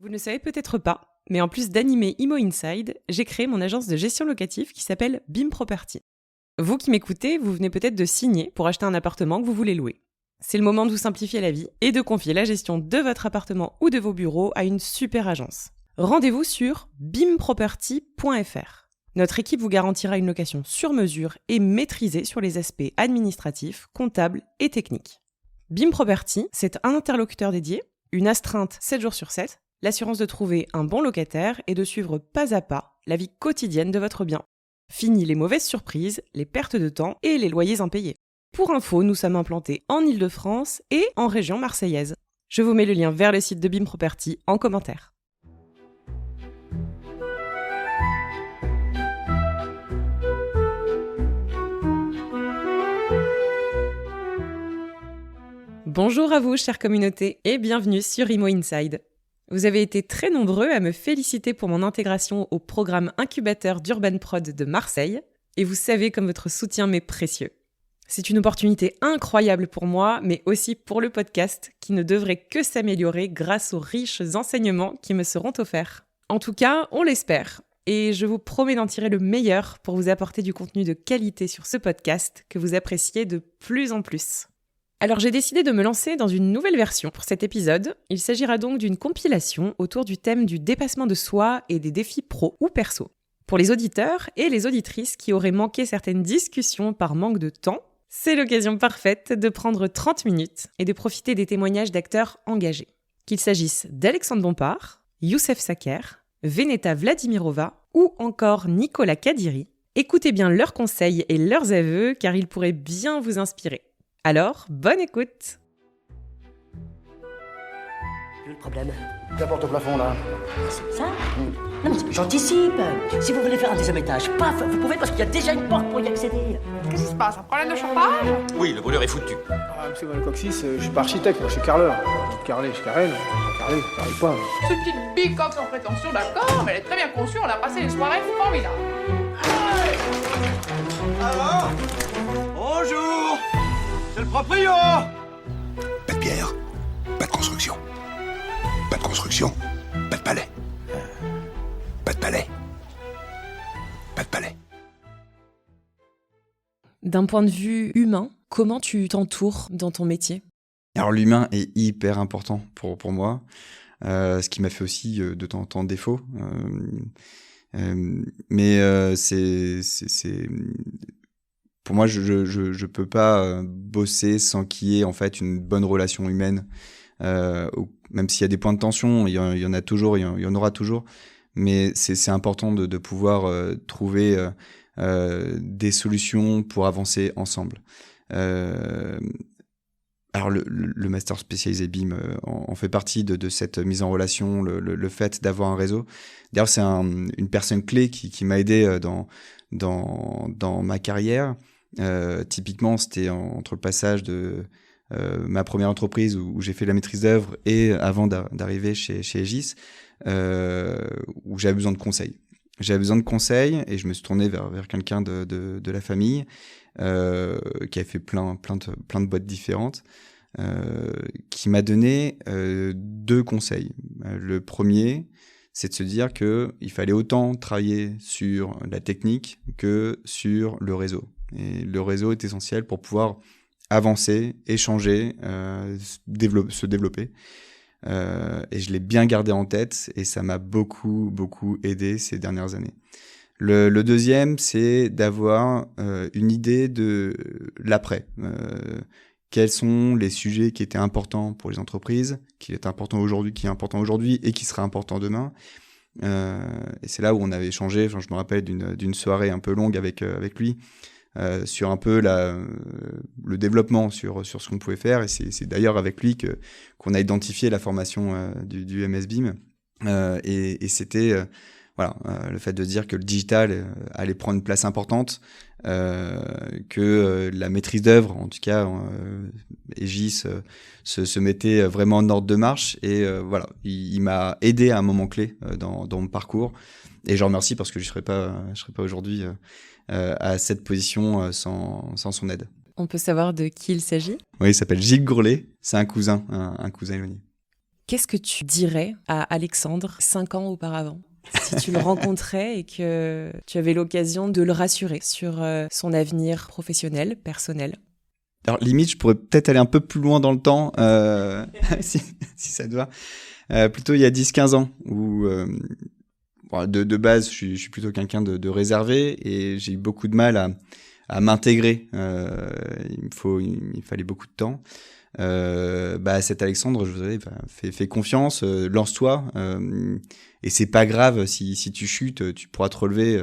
Vous ne le savez peut-être pas, mais en plus d'animer Imo Inside, j'ai créé mon agence de gestion locative qui s'appelle BIM Property. Vous qui m'écoutez, vous venez peut-être de signer pour acheter un appartement que vous voulez louer. C'est le moment de vous simplifier la vie et de confier la gestion de votre appartement ou de vos bureaux à une super agence. Rendez-vous sur bimproperty.fr. Notre équipe vous garantira une location sur mesure et maîtrisée sur les aspects administratifs, comptables et techniques. BIM Property, c'est un interlocuteur dédié, une astreinte 7 jours sur 7, l'assurance de trouver un bon locataire et de suivre pas à pas la vie quotidienne de votre bien. Fini les mauvaises surprises, les pertes de temps et les loyers impayés. Pour info, nous sommes implantés en Île-de-France et en région marseillaise. Je vous mets le lien vers le site de BIM Property en commentaire. Bonjour à vous, chère communauté, et bienvenue sur Imo Inside. Vous avez été très nombreux à me féliciter pour mon intégration au programme incubateur d'Urban Prod de Marseille, et vous savez comme votre soutien m'est précieux. C'est une opportunité incroyable pour moi, mais aussi pour le podcast, qui ne devrait que s'améliorer grâce aux riches enseignements qui me seront offerts. En tout cas, on l'espère, et je vous promets d'en tirer le meilleur pour vous apporter du contenu de qualité sur ce podcast que vous appréciez de plus en plus. Alors j'ai décidé de me lancer dans une nouvelle version pour cet épisode. Il s'agira donc d'une compilation autour du thème du dépassement de soi et des défis pro ou perso. Pour les auditeurs et les auditrices qui auraient manqué certaines discussions par manque de temps, c'est l'occasion parfaite de prendre 30 minutes et de profiter des témoignages d'acteurs engagés. Qu'il s'agisse d'Alexandre Bompard, Youssef Saker, Veneta Vladimirova ou encore Nicolas Kadiri, écoutez bien leurs conseils et leurs aveux car ils pourraient bien vous inspirer. Alors, bonne écoute! Quel est le problème? La porte au plafond, là. C'est ça? Non, mais j'anticipe. Si vous voulez faire un deuxième étage, paf, vous pouvez parce qu'il y a déjà une porte pour y accéder. Qu'est-ce qui se passe? Un problème de chauffage? Oui, le brûleur est foutu. Ah, monsieur Van Coxis, je suis pas architecte, moi, je suis carreleur. Dites carreler, je carrelle. Carreler, j'arrive pas. C'est une petite bicoque sans prétention, d'accord, mais elle est très bien conçue, on a passé une soirée formidable. Alors? Bonjour! C'est le proprio! Pas de pierre, pas de construction. Pas de construction, pas de palais. Pas de palais. Pas de palais. D'un point de vue humain, comment tu t'entoures dans ton métier? Alors l'humain est hyper important pour moi, ce qui m'a fait aussi de temps en temps défaut. Mais c'est pour moi, je peux pas bosser sans qu'il y ait en fait une bonne relation humaine. Même s'il y a des points de tension, il y en a toujours, il y en aura toujours. Mais c'est important de pouvoir trouver des solutions pour avancer ensemble. Alors le master spécialisé BIM en fait partie de cette mise en relation, le fait d'avoir un réseau. D'ailleurs, c'est une personne clé qui m'a aidé dans ma carrière. Typiquement, c'était entre le passage de ma première entreprise où j'ai fait la maîtrise d'œuvre et avant d'arriver chez Aegis, où j'avais besoin de conseils. J'avais besoin de conseils et je me suis tourné vers quelqu'un de la famille qui avait fait plein de boîtes différentes, qui m'a donné 2 conseils. Le premier, c'est de se dire qu'il fallait autant travailler sur la technique que sur le réseau. Et le réseau est essentiel pour pouvoir avancer, échanger, se développer. Et je l'ai bien gardé en tête et ça m'a beaucoup aidé ces dernières années. Le deuxième, c'est d'avoir une idée de l'après. Quels sont les sujets qui étaient importants pour les entreprises, qui est important aujourd'hui et qui sera important demain. Et c'est là où on avait échangé. Enfin, je me rappelle d'une soirée un peu longue avec lui. Sur un peu le développement sur ce qu'on pouvait faire, et c'est d'ailleurs avec lui qu'on a identifié la formation du MSBIM, et c'était le fait de dire que le digital allait prendre une place importante, que la maîtrise d'œuvre, en tout cas Aegis se mettait vraiment en ordre de marche, et il m'a aidé à un moment clé dans mon parcours, et je remercie parce que je serais pas aujourd'hui à cette position sans son aide. On peut savoir de qui il s'agit? Oui, il s'appelle Gilles Gourlet, c'est un cousin éloigné. Qu'est-ce que tu dirais à Alexandre 5 ans auparavant, si tu le rencontrais et que tu avais l'occasion de le rassurer sur son avenir professionnel, personnel? Alors limite, je pourrais peut-être aller un peu plus loin dans le temps, si ça te va. Plutôt il y a 10-15 ans, où de base, je suis plutôt quelqu'un de réservé et j'ai eu beaucoup de mal à m'intégrer. Il fallait beaucoup de temps. Cet Alexandre, je vous dirais, fais confiance, lance-toi, et c'est pas grave si tu chutes, tu pourras te relever,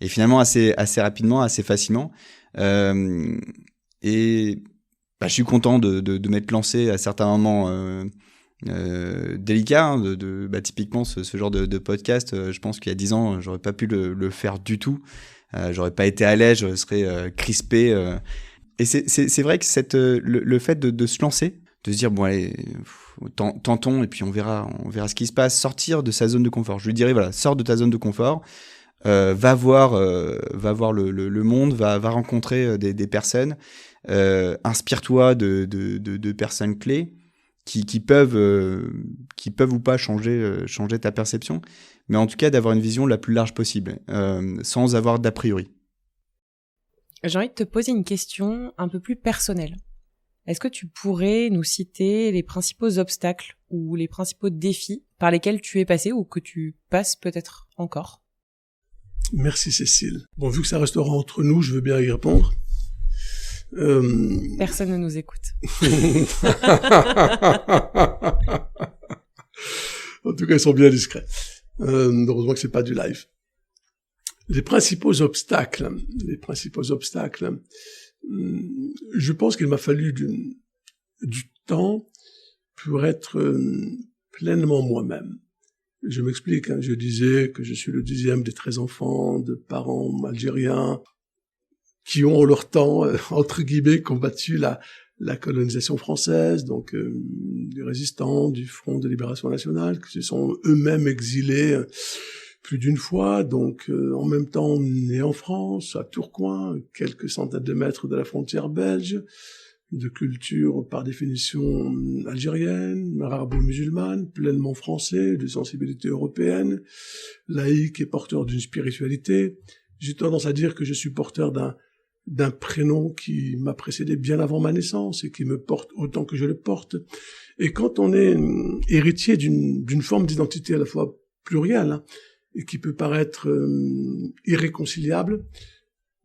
et finalement assez rapidement, assez facilement. Et je suis content de m'être lancé à certains moments délicats, hein, typiquement ce genre de podcast. Je pense qu'il y a 10 ans, j'aurais pas pu le faire du tout. J'aurais pas été à l'aise, je serais crispé. Et c'est vrai que le fait de se lancer, de se dire bon allez, tentons et puis on verra ce qui se passe, sortir de sa zone de confort. Je lui dirais voilà, sors de ta zone de confort, va voir le monde, va rencontrer des personnes, inspire-toi de personnes clés qui peuvent ou pas changer ta perception, mais en tout cas d'avoir une vision la plus large possible, sans avoir d'a priori. J'ai envie de te poser une question un peu plus personnelle. Est-ce que tu pourrais nous citer les principaux obstacles ou les principaux défis par lesquels tu es passé ou que tu passes peut-être encore? Merci Cécile. Bon, vu que ça restera entre nous, je veux bien y répondre. Personne ne nous écoute. En tout cas, ils sont bien discrets. Heureusement que c'est pas du live. Les principaux obstacles, je pense qu'il m'a fallu du temps pour être pleinement moi-même. Je m'explique, hein, je disais que je suis le 10e des 13 enfants de parents algériens qui ont en leur temps, entre guillemets, combattu la colonisation française, donc des résistants du Front de Libération Nationale, qui se sont eux-mêmes exilés plus d'une fois, donc en même temps nés en France, à Tourcoing, quelques centaines de mètres de la frontière belge, de culture par définition algérienne, arabo-musulmane, pleinement français, de sensibilité européenne, laïque et porteur d'une spiritualité. J'ai tendance à dire que je suis porteur d'un prénom qui m'a précédé bien avant ma naissance et qui me porte autant que je le porte. Et quand on est héritier d'une forme d'identité à la fois plurielle, hein, et qui peut paraître irréconciliable,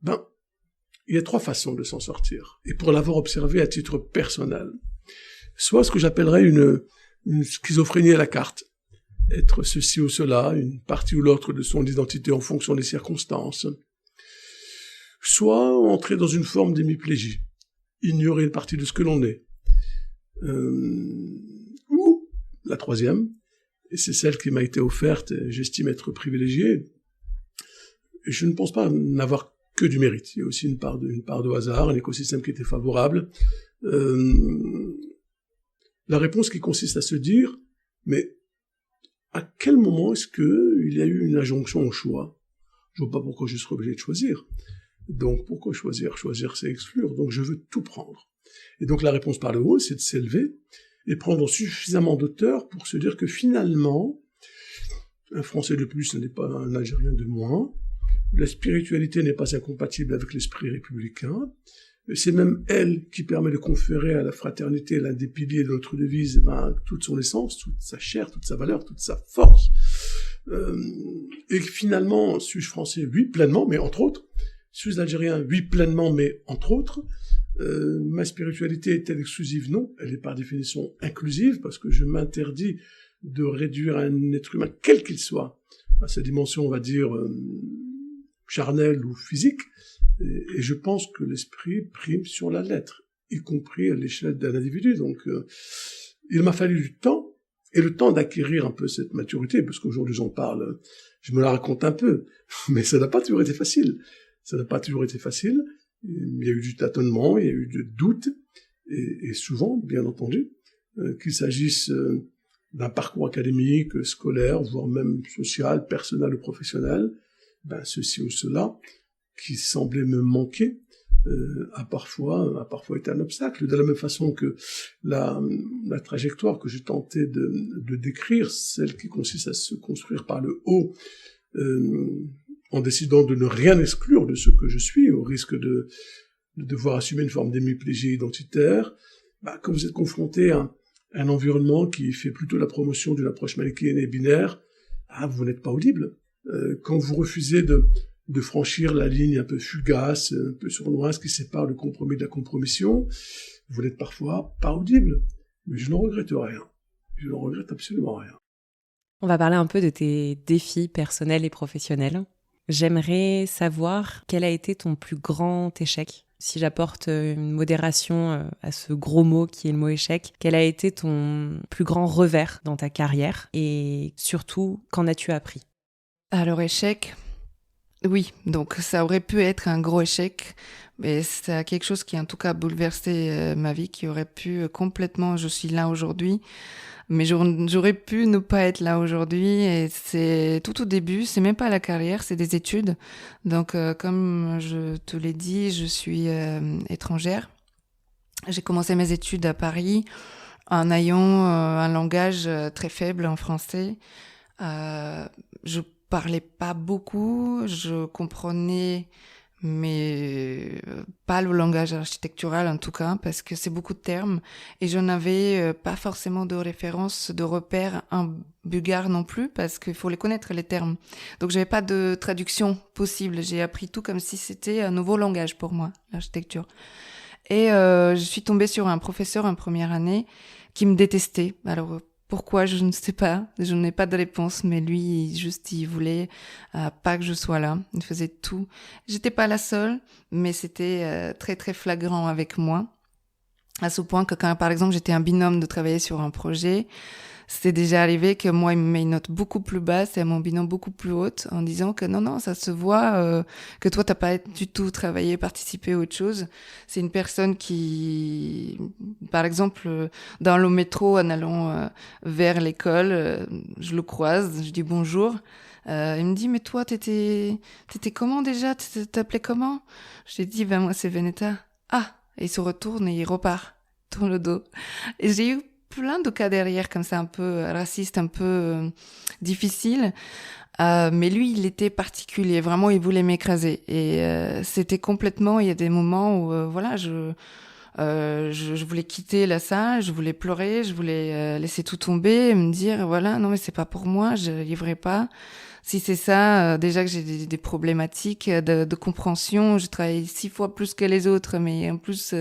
il y a 3 façons de s'en sortir. Et pour l'avoir observé à titre personnel, soit ce que j'appellerais une schizophrénie à la carte, être ceci ou cela, une partie ou l'autre de son identité en fonction des circonstances, soit entrer dans une forme d'hémiplégie, ignorer une partie de ce que l'on est, ou la 3e, et c'est celle qui m'a été offerte, et j'estime être privilégiée, et je ne pense pas n'avoir que du mérite. Il y a aussi une part de hasard, un écosystème qui était favorable. La réponse qui consiste à se dire, mais à quel moment est-ce qu'il y a eu une injonction au choix? Je vois pas pourquoi je serais obligé de choisir. Donc pourquoi choisir? Choisir, c'est exclure. Donc je veux tout prendre. Et donc la réponse par le haut, c'est de s'élever et prendre suffisamment d'auteur pour se dire que finalement, un Français de plus, ce n'est pas un Algérien de moins. La spiritualité n'est pas incompatible avec l'esprit républicain. C'est même elle qui permet de conférer à la fraternité, l'un des piliers de notre devise, toute son essence, toute sa chair, toute sa valeur, toute sa force. Et finalement, suis-je français? Oui, pleinement, mais entre autres. Suis-je algérien? Oui, pleinement, mais entre autres. Ma spiritualité est-elle exclusive? Non, elle est par définition inclusive, parce que je m'interdis de réduire un être humain, quel qu'il soit, à sa dimension, on va dire, charnelle ou physique, et je pense que l'esprit prime sur la lettre, y compris à l'échelle d'un individu. Donc, il m'a fallu du temps, et le temps d'acquérir un peu cette maturité, parce qu'aujourd'hui j'en parle, je me la raconte un peu, mais ça n'a pas toujours été facile. Il y a eu du tâtonnement, il y a eu du doute, et souvent, bien entendu, qu'il s'agisse d'un parcours académique, scolaire, voire même social, personnel ou professionnel, ceci ou cela, qui semblait me manquer, a parfois été un obstacle. De la même façon que la trajectoire que j'ai tenté de décrire, celle qui consiste à se construire par le haut, en décidant de ne rien exclure de ce que je suis, au risque de devoir assumer une forme d'hémiplégie identitaire, quand vous êtes confronté à un environnement qui fait plutôt la promotion d'une approche manichéenne et binaire, vous n'êtes pas audible. Quand vous refusez de franchir la ligne un peu fugace, un peu sournoise qui sépare le compromis de la compromission, vous n'êtes parfois pas audible. Mais je n'en regrette rien. Je n'en regrette absolument rien. On va parler un peu de tes défis personnels et professionnels. J'aimerais savoir quel a été ton plus grand échec. Si j'apporte une modération à ce gros mot qui est le mot échec, quel a été ton plus grand revers dans ta carrière et surtout, qu'en as-tu appris? Alors échec, oui, donc ça aurait pu être un gros échec, mais c'est quelque chose qui en tout cas bouleversé ma vie, qui aurait pu complètement, je suis là aujourd'hui, mais j'aurais pu ne pas être là aujourd'hui, et c'est tout au début, c'est même pas la carrière, c'est des études. Donc comme je te l'ai dit, je suis étrangère. J'ai commencé mes études à Paris en ayant un langage très faible en français. Je parlais pas beaucoup, je comprenais mais pas le langage architectural en tout cas, parce que c'est beaucoup de termes, et je n'avais pas forcément de référence, de repères en bulgare non plus, parce qu'il faut les connaître les termes. Donc j'avais pas de traduction possible, j'ai appris tout comme si c'était un nouveau langage pour moi, l'architecture. Et je suis tombée sur un professeur en première année qui me détestait. Alors pourquoi, je ne sais pas, je n'ai pas de réponse, mais lui, il voulait pas que je sois là. Il faisait tout. J'étais pas la seule, mais c'était très très flagrant avec moi. À ce point que quand, par exemple, j'étais un binôme de travailler sur un projet, c'était déjà arrivé que moi, il me met une note beaucoup plus basse et mon binôme beaucoup plus haute, en disant que non, ça se voit, que toi, t'as pas du tout travaillé, participé à autre chose. C'est une personne qui, par exemple, dans le métro, en allant vers l'école, je le croise, je dis bonjour. Il me dit, mais toi, t'étais comment déjà? T'appelais comment? Je lui ai dit, moi, c'est Veneta. Ah! Et il se retourne et il repart, tourne le dos. Et j'ai eu plein de cas derrière comme ça, un peu raciste, un peu difficile. Mais lui, il était particulier. Vraiment, il voulait m'écraser. Et c'était complètement... Il y a des moments où, je voulais quitter la salle, je voulais pleurer, je voulais laisser tout tomber et me dire, voilà, non mais c'est pas pour moi, je livrerai pas. Si c'est ça, déjà que j'ai des problématiques de compréhension, je travaille 6 fois plus que les autres, mais en plus,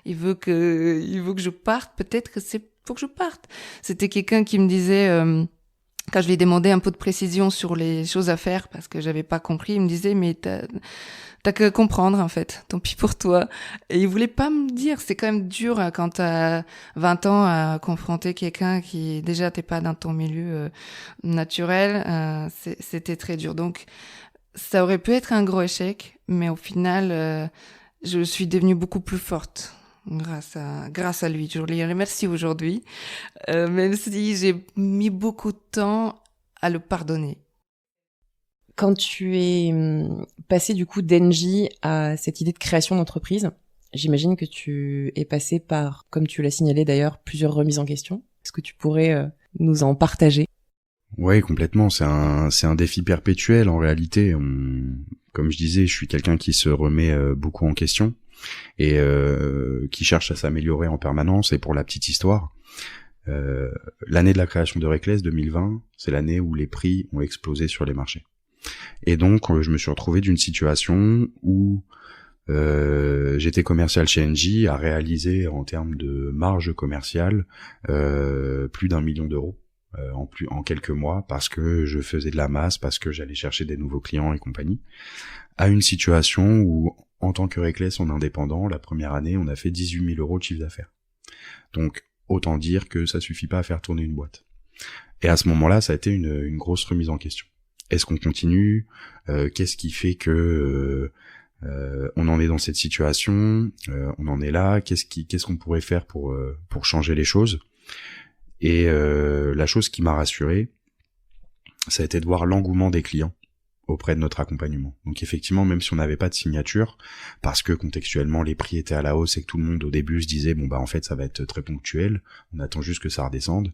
il veut que je parte, peut-être que faut que je parte. C'était quelqu'un qui me disait, quand je lui ai demandé un peu de précision sur les choses à faire, parce que j'avais pas compris, il me disait, mais t'as que comprendre, en fait. Tant pis pour toi. Et il voulait pas me dire. C'est quand même dur quand t'as 20 ans à confronter quelqu'un qui, déjà, t'es pas dans ton milieu naturel. C'était très dur. Donc, ça aurait pu être un gros échec, mais au final, je suis devenue beaucoup plus forte grâce à lui. Je le remercie aujourd'hui, même si j'ai mis beaucoup de temps à le pardonner. Quand tu es passé du coup d'Engie à cette idée de création d'entreprise, j'imagine que tu es passé par, comme tu l'as signalé d'ailleurs, plusieurs remises en question. Est-ce que tu pourrais nous en partager? Ouais, complètement. C'est un défi perpétuel en réalité. Comme je disais, je suis quelqu'un qui se remet beaucoup en question et qui cherche à s'améliorer en permanence. Et pour la petite histoire, l'année de la création de Reckless 2020, c'est l'année où les prix ont explosé sur les marchés. Et donc, je me suis retrouvé d'une situation où j'étais commercial chez Engie, à réaliser en termes de marge commerciale plus d'1 million d'euros en quelques mois, parce que je faisais de la masse, parce que j'allais chercher des nouveaux clients et compagnie, à une situation où, en tant que Reckless en indépendant, la première année, on a fait 18 000 euros de chiffre d'affaires. Donc, autant dire que ça suffit pas à faire tourner une boîte. Et à ce moment-là, ça a été une grosse remise en question. Est-ce qu'on continue? Qu'est-ce qui fait que on en est dans cette situation? On en est là? Qu'est-ce qu'on pourrait faire pour changer les choses? Et la chose qui m'a rassuré, ça a été de voir l'engouement des clients auprès de notre accompagnement. Donc effectivement, même si on n'avait pas de signature, parce que contextuellement les prix étaient à la hausse et que tout le monde au début se disait bon bah en fait ça va être très ponctuel, on attend juste que ça redescende,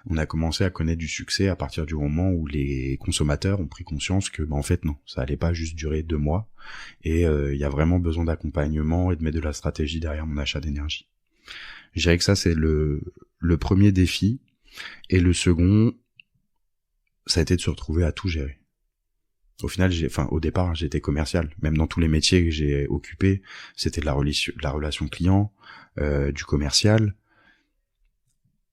on a commencé à connaître du succès à partir du moment où les consommateurs ont pris conscience que bah en fait non, ça allait pas juste durer 2 mois et il y a vraiment besoin d'accompagnement et de mettre de la stratégie derrière mon achat d'énergie. Je dirais que ça c'est le premier défi, et le second ça a été de se retrouver à tout gérer. Au final, au départ, j'étais commercial. Même dans tous les métiers que j'ai occupés, c'était de la relation client, du commercial.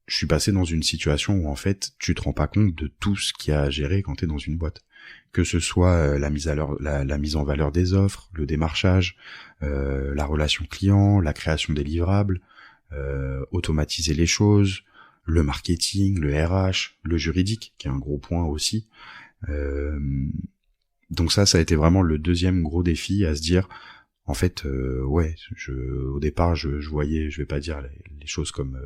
Je suis passé dans une situation où, en fait, tu te rends pas compte de tout ce qu'il y a à gérer quand t'es dans une boîte. Que ce soit la mise en valeur des offres, le démarchage, la relation client, la création des livrables, automatiser les choses, le marketing, le RH, le juridique, qui est un gros point aussi. Donc ça a été vraiment le deuxième gros défi, à se dire, en fait, au départ, je voyais, je vais pas dire les choses comme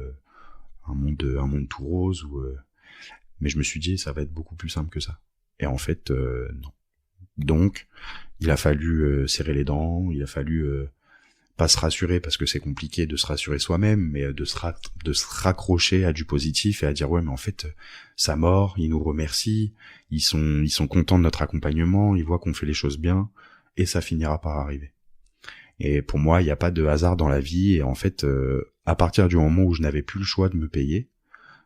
un monde tout rose, mais je me suis dit, ça va être beaucoup plus simple que ça. Et en fait, non. Donc, il a fallu serrer les dents, il a fallu pas se rassurer, parce que c'est compliqué de se rassurer soi-même, mais de se raccrocher à du positif et à dire ouais mais en fait ça mord, ils nous remercient, ils sont contents de notre accompagnement, ils voient qu'on fait les choses bien et ça finira par arriver. Et pour moi il n'y a pas de hasard dans la vie, et en fait à partir du moment où je n'avais plus le choix de me payer,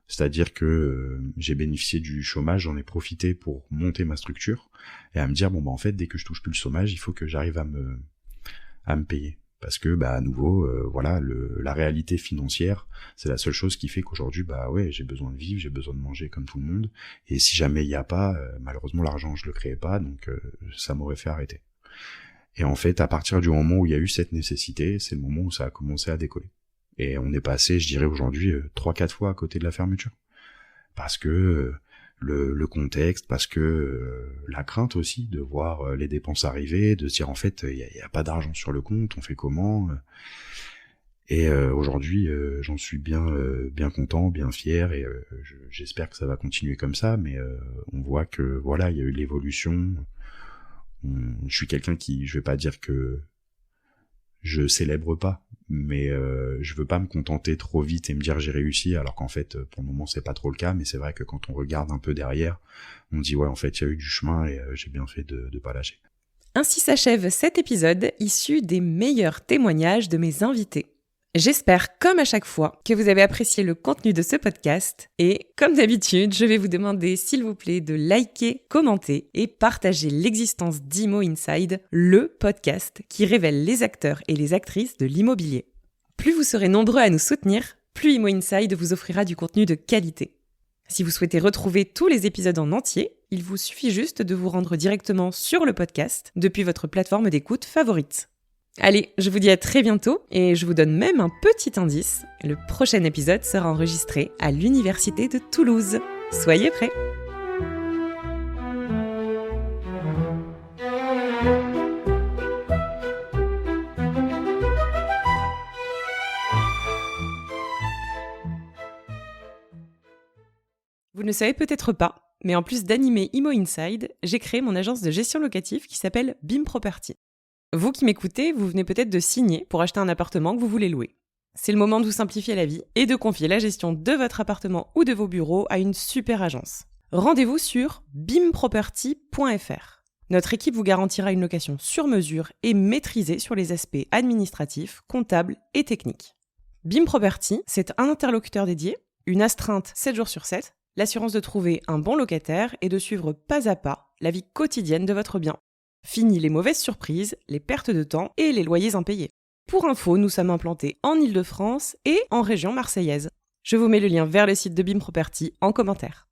c'est-à-dire que j'ai bénéficié du chômage, j'en ai profité pour monter ma structure et à me dire bon bah en fait dès que je touche plus le chômage, il faut que j'arrive à me payer. Parce que à nouveau la réalité financière, c'est la seule chose qui fait qu'aujourd'hui j'ai besoin de vivre, j'ai besoin de manger comme tout le monde, et si jamais il y a pas, malheureusement l'argent je le créais pas, donc ça m'aurait fait arrêter. Et en fait à partir du moment où il y a eu cette nécessité, c'est le moment où ça a commencé à décoller. Et on est passé, je dirais aujourd'hui 3-4 fois à côté de la fermeture, parce que le contexte, parce que la crainte aussi de voir les dépenses arriver, de se dire en fait il y a pas d'argent sur le compte, on fait comment, et aujourd'hui j'en suis bien content, bien fier, et j'espère que ça va continuer comme ça, mais on voit que voilà, il y a eu l'évolution. Je suis quelqu'un qui, je vais pas dire que je célèbre pas, mais je veux pas me contenter trop vite et me dire j'ai réussi, alors qu'en fait pour le moment c'est pas trop le cas, mais c'est vrai que quand on regarde un peu derrière, on dit ouais en fait il y a eu du chemin, et j'ai bien fait de pas lâcher. Ainsi s'achève cet épisode issu des meilleurs témoignages de mes invités. J'espère, comme à chaque fois, que vous avez apprécié le contenu de ce podcast, et comme d'habitude, je vais vous demander s'il vous plaît de liker, commenter et partager l'existence d'Imo Inside, le podcast qui révèle les acteurs et les actrices de l'immobilier. Plus vous serez nombreux à nous soutenir, plus Imo Inside vous offrira du contenu de qualité. Si vous souhaitez retrouver tous les épisodes en entier, il vous suffit juste de vous rendre directement sur le podcast depuis votre plateforme d'écoute favorite. Allez, je vous dis à très bientôt, et je vous donne même un petit indice. Le prochain épisode sera enregistré à l'Université de Toulouse. Soyez prêts! Vous ne savez peut-être pas, mais en plus d'animer Imo Inside, j'ai créé mon agence de gestion locative qui s'appelle BIM Property. Vous qui m'écoutez, vous venez peut-être de signer pour acheter un appartement que vous voulez louer. C'est le moment de vous simplifier la vie et de confier la gestion de votre appartement ou de vos bureaux à une super agence. Rendez-vous sur bimproperty.fr. Notre équipe vous garantira une location sur mesure et maîtrisée sur les aspects administratifs, comptables et techniques. BIM Property, c'est un interlocuteur dédié, une astreinte 7 jours sur 7, l'assurance de trouver un bon locataire et de suivre pas à pas la vie quotidienne de votre bien. Fini les mauvaises surprises, les pertes de temps et les loyers impayés. Pour info, nous sommes implantés en Ile-de-France et en région marseillaise. Je vous mets le lien vers le site de BIM Property en commentaire.